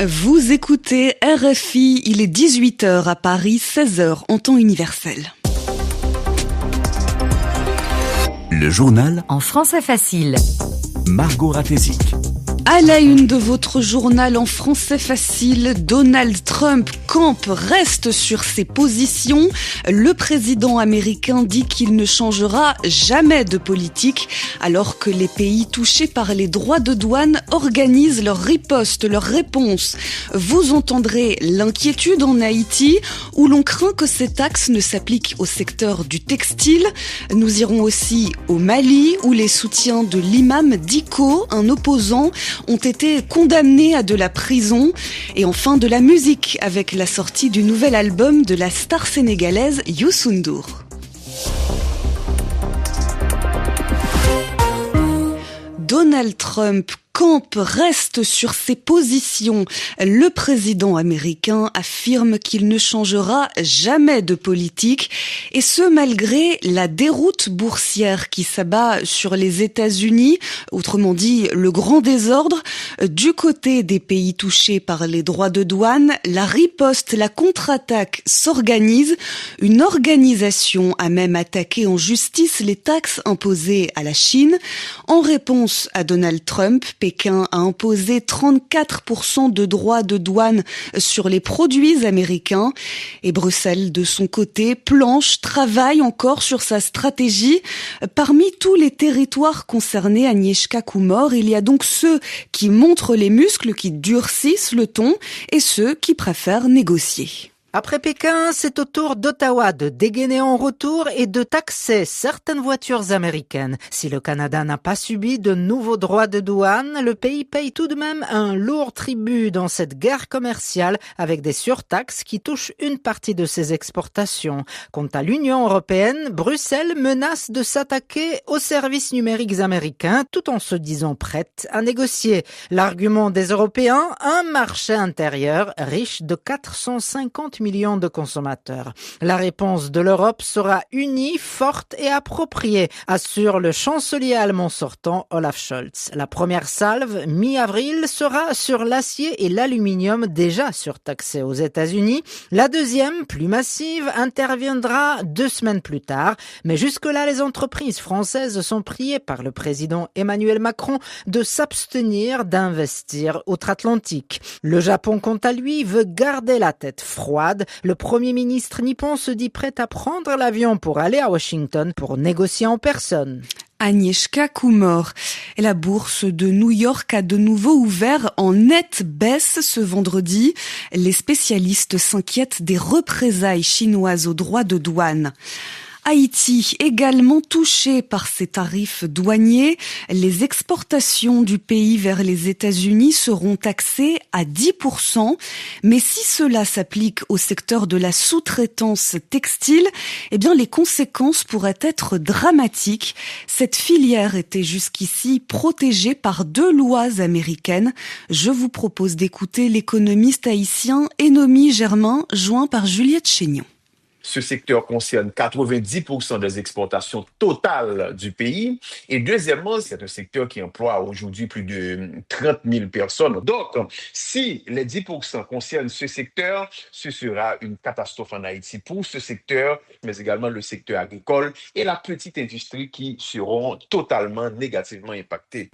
Vous écoutez RFI, il est 18h à Paris, 16h en temps universel. Le journal en français facile. Margot Ratézic. À la une de votre journal en français facile, Donald Trump campe, reste sur ses positions. Le président américain dit qu'il ne changera jamais de politique, alors que les pays touchés par les droits de douane organisent leur riposte, leur réponse. Vous entendrez l'inquiétude en Haïti, où l'on craint que ces taxes ne s'appliquent au secteur du textile. Nous irons aussi au Mali, où les soutiens de l'imam Dicko, un opposant, ont été condamnés à de la prison. Et enfin de la musique avec la sortie du nouvel album de la star sénégalaise Youssou N'Dour. Donald Trump campe, reste sur ses positions. Le président américain affirme qu'il ne changera jamais de politique, et ce malgré la déroute boursière qui s'abat sur les États-Unis, autrement dit le grand désordre. Du côté des pays touchés par les droits de douane, la riposte, la contre-attaque s'organise. Une organisation a même attaqué en justice les taxes imposées à la Chine. En réponse à Donald Trump, Pékin a imposé 34% de droits de douane sur les produits américains. Et Bruxelles, de son côté, travaille encore sur sa stratégie. Parmi tous les territoires concernés, Agnieszka Kumor, il y a donc ceux qui montrent les muscles, qui durcissent le ton, et ceux qui préfèrent négocier. Après Pékin, c'est au tour d'Ottawa de dégainer en retour et de taxer certaines voitures américaines. Si le Canada n'a pas subi de nouveaux droits de douane, le pays paye tout de même un lourd tribut dans cette guerre commerciale avec des surtaxes qui touchent une partie de ses exportations. Quant à l'Union européenne, Bruxelles menace de s'attaquer aux services numériques américains tout en se disant prête à négocier. L'argument des Européens, un marché intérieur riche de 450 millions de consommateurs. La réponse de l'Europe sera unie, forte et appropriée, assure le chancelier allemand sortant Olaf Scholz. La première salve, mi-avril, sera sur l'acier et l'aluminium déjà surtaxés aux États-Unis. La deuxième, plus massive, interviendra 2 semaines plus tard. Mais jusque-là, les entreprises françaises sont priées par le président Emmanuel Macron de s'abstenir d'investir outre-Atlantique. Le Japon, quant à lui, veut garder la tête froide. Le Premier ministre nippon se dit prêt à prendre l'avion pour aller à Washington pour négocier en personne. Agnieszka Kumor. Et la bourse de New York a de nouveau ouvert en nette baisse ce vendredi. Les spécialistes s'inquiètent des représailles chinoises aux droits de douane. Haïti, également touché par ces tarifs douaniers, les exportations du pays vers les États-Unis seront taxées à 10%. Mais si cela s'applique au secteur de la sous-traitance textile, eh bien les conséquences pourraient être dramatiques. Cette filière était jusqu'ici protégée par 2 lois américaines. Je vous propose d'écouter l'économiste haïtien Enomi Germain, joint par Juliette Chénion. Ce secteur concerne 90% des exportations totales du pays. Et deuxièmement, c'est un secteur qui emploie aujourd'hui plus de 30 000 personnes. Donc, si les 10% concernent ce secteur, ce sera une catastrophe en Haïti pour ce secteur, mais également le secteur agricole et la petite industrie qui seront totalement négativement impactés.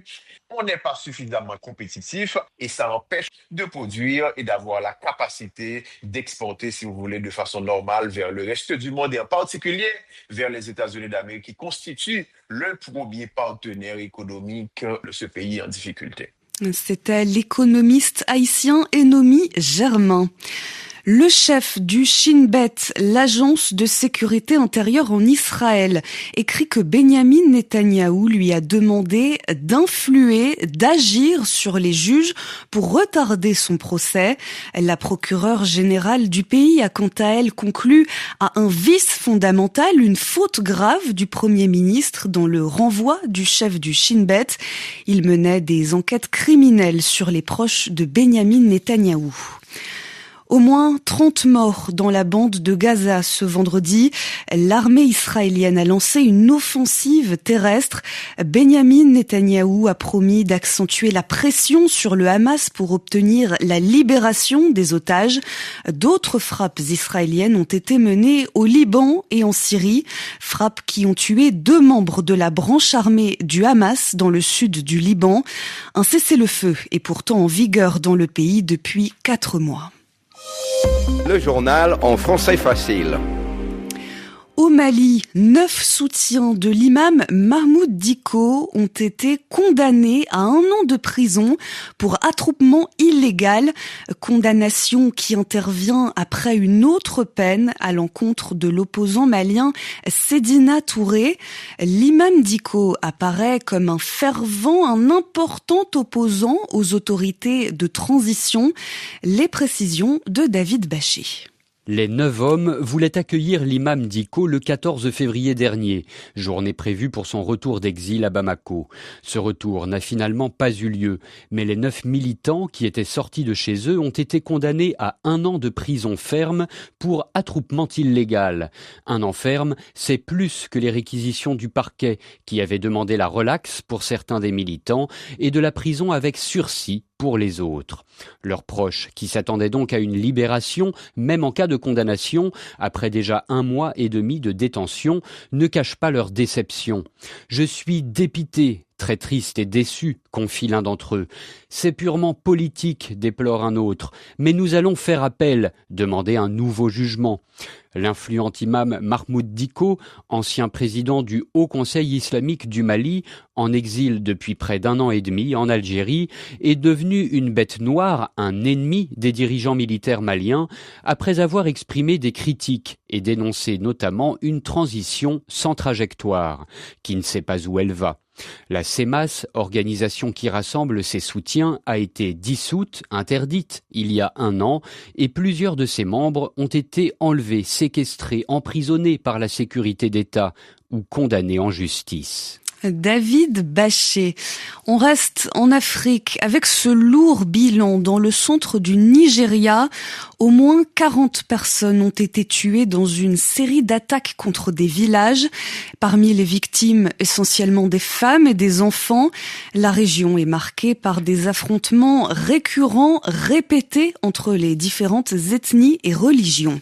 On n'est pas suffisamment compétitif et ça empêche de produire et d'avoir la capacité d'exporter, si vous voulez, de façon normale vers le reste du monde et en particulier vers les États-Unis d'Amérique qui constituent le premier partenaire économique de ce pays en difficulté. C'était l'économiste haïtien Enomi Germain. Le chef du Shin Bet, l'agence de sécurité intérieure en Israël, écrit que Benyamin Netanyahou lui a demandé d'influer, d'agir sur les juges pour retarder son procès. La procureure générale du pays a quant à elle conclu à un vice fondamental, une faute grave du Premier ministre dans le renvoi du chef du Shin Bet. Il menait des enquêtes criminelles sur les proches de Benyamin Netanyahou. Au moins 30 morts dans la bande de Gaza ce vendredi. L'armée israélienne a lancé une offensive terrestre. Benyamin Netanyahou a promis d'accentuer la pression sur le Hamas pour obtenir la libération des otages. D'autres frappes israéliennes ont été menées au Liban et en Syrie. Frappes qui ont tué 2 membres de la branche armée du Hamas dans le sud du Liban. Un cessez-le-feu est pourtant en vigueur dans le pays depuis 4 mois. Le journal en français facile. Au Mali, 9 soutiens de l'imam Mahmoud Dicko ont été condamnés à 1 an de prison pour attroupement illégal, condamnation qui intervient après une autre peine à l'encontre de l'opposant malien Sedina Touré. L'imam Dicko apparaît comme un important opposant aux autorités de transition. Les précisions de David Bachet. Les 9 hommes voulaient accueillir l'imam Dicko le 14 février dernier, journée prévue pour son retour d'exil à Bamako. Ce retour n'a finalement pas eu lieu, mais les 9 militants qui étaient sortis de chez eux ont été condamnés à 1 an de prison ferme pour attroupement illégal. 1 an ferme, c'est plus que les réquisitions du parquet qui avait demandé la relaxe pour certains des militants et de la prison avec sursis pour les autres. Leurs proches, qui s'attendaient donc à une libération, même en cas de condamnation, après déjà 1 mois et demi de détention, ne cachent pas leur déception. « Je suis dépité, très triste et déçu », confie l'un d'entre eux. « C'est purement politique », déplore un autre. « Mais nous allons faire appel, demander un nouveau jugement ». L'influent imam Mahmoud Dicko, ancien président du Haut Conseil islamique du Mali, en exil depuis près d'1 an et demi en Algérie, est devenu une bête noire, un ennemi des dirigeants militaires maliens, après avoir exprimé des critiques et dénoncé notamment une transition sans trajectoire, qui ne sait pas où elle va. La CEMAS, organisation qui rassemble ses soutiens, a été dissoute, interdite, il y a 1 an, et plusieurs de ses membres ont été enlevés, séquestrés, emprisonnés par la sécurité d'État ou condamnés en justice. David Bachet. On reste en Afrique avec ce lourd bilan dans le centre du Nigeria. Au moins 40 personnes ont été tuées dans une série d'attaques contre des villages. Parmi les victimes, essentiellement des femmes et des enfants. La région est marquée par des affrontements récurrents, répétés entre les différentes ethnies et religions.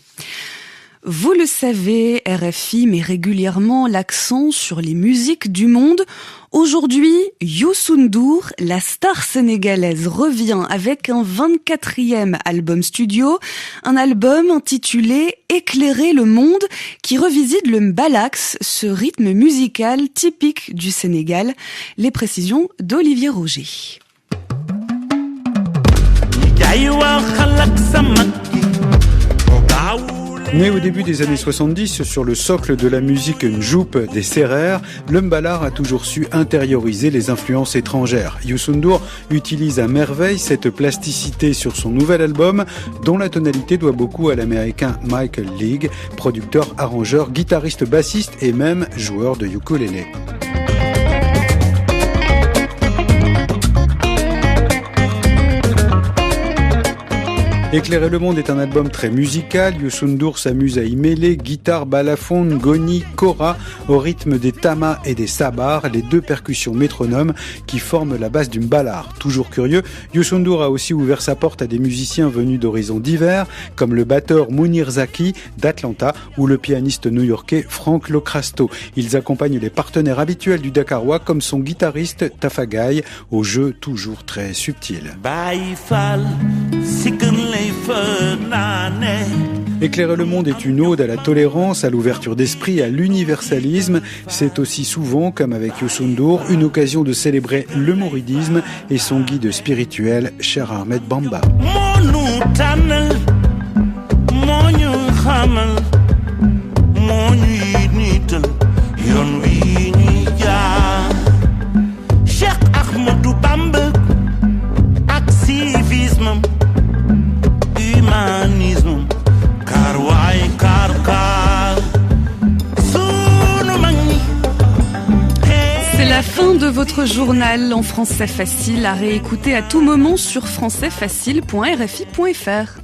Vous le savez, RFI met régulièrement l'accent sur les musiques du monde. Aujourd'hui, Youssou N'Dour, la star sénégalaise, revient avec un 24e album studio, un album intitulé « Éclairer le monde » qui revisite le mbalax, ce rythme musical typique du Sénégal. Les précisions d'Olivier Roger. Né au début des années 70 sur le socle de la musique njoup des Sérères, le mbalar a toujours su intérioriser les influences étrangères. Youssou N'Dour utilise à merveille cette plasticité sur son nouvel album, dont la tonalité doit beaucoup à l'américain Michael League, producteur, arrangeur, guitariste, bassiste et même joueur de ukulélé. Éclairer le monde est un album très musical. Youssou N'Dour s'amuse à y mêler guitare, balafon, ngoni, kora au rythme des tamas et des sabars, les 2 percussions métronomes qui forment la base du mbalar. Toujours curieux, Youssou N'Dour a aussi ouvert sa porte à des musiciens venus d'horizons divers, comme le batteur Mounir Zaki d'Atlanta ou le pianiste new-yorkais Frank Locrasto. Ils accompagnent les partenaires habituels du Dakarois comme son guitariste Tafagaï, au jeu toujours très subtil. Éclairer le monde est une ode à la tolérance, à l'ouverture d'esprit, à l'universalisme. C'est aussi souvent, comme avec Youssou N'Dour, une occasion de célébrer le mouridisme et son guide spirituel, Cheikh Ahmed Bamba. C'est la fin de votre journal en français facile à réécouter à tout moment sur françaisfacile.rfi.fr.